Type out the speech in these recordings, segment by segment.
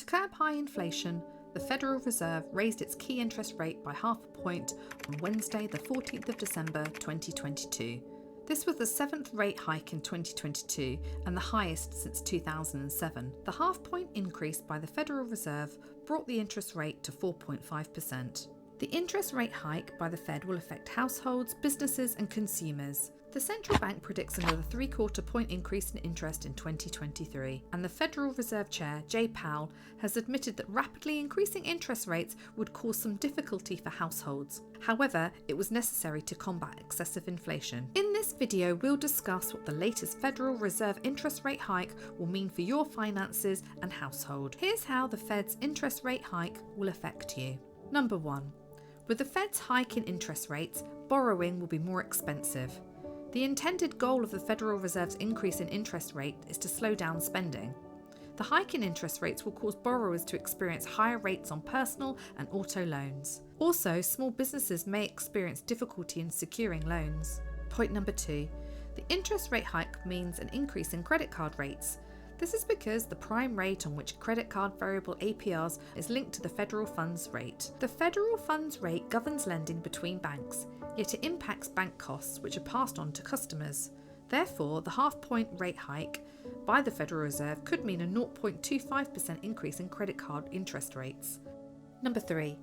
curb high inflation, the Federal Reserve raised its key interest rate by half a point on Wednesday, the 14th of December 2022. This was the seventh rate hike in 2022 and the highest since 2007. The half-point increase by the Federal Reserve brought the interest rate to 4.5%. The interest rate hike by the Fed will affect households, businesses and consumers. The central bank predicts another 3/4 point increase in interest in 2023, and the Federal Reserve Chair, Jay Powell, has admitted that rapidly increasing interest rates would cause some difficulty for households. However, it was necessary to combat excessive inflation. In this video, we'll discuss what the latest Federal Reserve interest rate hike will mean for your finances and household. Here's how the Fed's interest rate hike will affect you. Number 1. With the Fed's hike in interest rates, borrowing will be more expensive. The intended goal of the Federal Reserve's increase in interest rate is to slow down spending. The hike in interest rates will cause borrowers to experience higher rates on personal and auto loans. Also, small businesses may experience difficulty in securing loans. Point number 2. The interest rate hike means an increase in credit card rates. This is because the prime rate on which credit card variable APRs is linked to the federal funds rate. The federal funds rate governs lending between banks, yet it impacts bank costs which are passed on to customers. Therefore, the half-point rate hike by the Federal Reserve could mean a 0.25% increase in credit card interest rates. Number 3.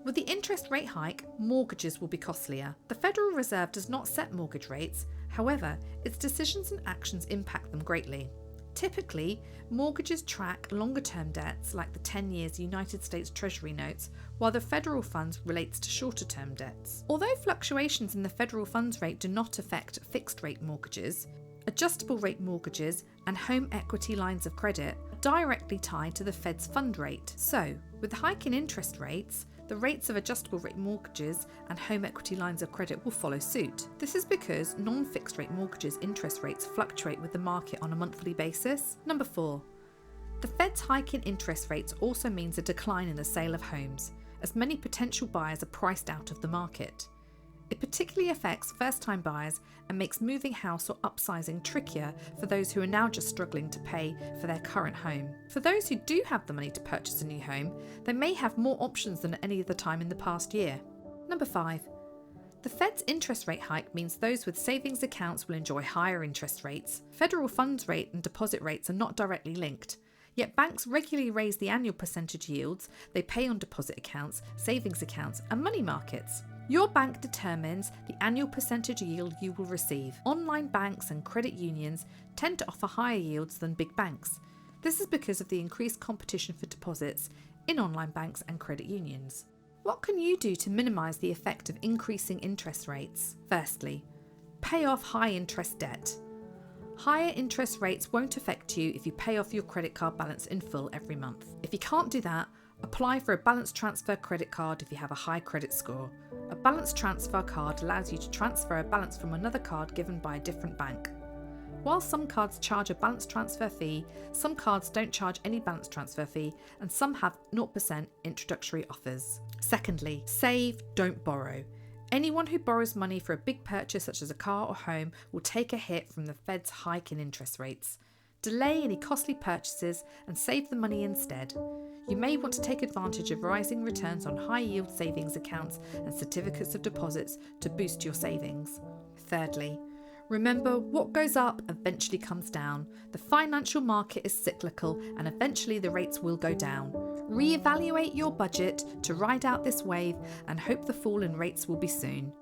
With the interest rate hike, mortgages will be costlier. The Federal Reserve does not set mortgage rates, however, its decisions and actions impact them greatly. Typically, mortgages track longer-term debts like the 10 years United States Treasury notes, while the federal funds relates to shorter-term debts. Although fluctuations in the federal funds rate do not affect fixed-rate mortgages, adjustable-rate mortgages and home equity lines of credit are directly tied to the Fed's fund rate. So, with the hike in interest rates, the rates of adjustable rate mortgages and home equity lines of credit will follow suit. This is because non-fixed rate mortgages interest rates fluctuate with the market on a monthly basis. Number 4. The Fed's hike in interest rates also means a decline in the sale of homes, as many potential buyers are priced out of the market. It particularly affects first-time buyers and makes moving house or upsizing trickier for those who are now just struggling to pay for their current home. For those who do have the money to purchase a new home, they may have more options than at any other time in the past year. Number 5. The Fed's interest rate hike means those with savings accounts will enjoy higher interest rates. Federal funds rate and deposit rates are not directly linked, yet banks regularly raise the annual percentage yields they pay on deposit accounts, savings accounts, and money markets. Your bank determines the annual percentage yield you will receive. Online banks and credit unions tend to offer higher yields than big banks. This is because of the increased competition for deposits in online banks and credit unions. What can you do to minimise the effect of increasing interest rates? Firstly, pay off high interest debt. Higher interest rates won't affect you if you pay off your credit card balance in full every month. If you can't do that, apply for a balance transfer credit card if you have a high credit score. A balance transfer card allows you to transfer a balance from another card given by a different bank. While some cards charge a balance transfer fee, some cards don't charge any balance transfer fee, and some have 0% introductory offers. Secondly, save, don't borrow. Anyone who borrows money for a big purchase such as a car or home will take a hit from the Fed's hike in interest rates. Delay any costly purchases and save the money instead. You may want to take advantage of rising returns on high-yield savings accounts and certificates of deposits to boost your savings. Thirdly, remember what goes up eventually comes down. The financial market is cyclical and eventually the rates will go down. Reevaluate your budget to ride out this wave and hope the fall in rates will be soon.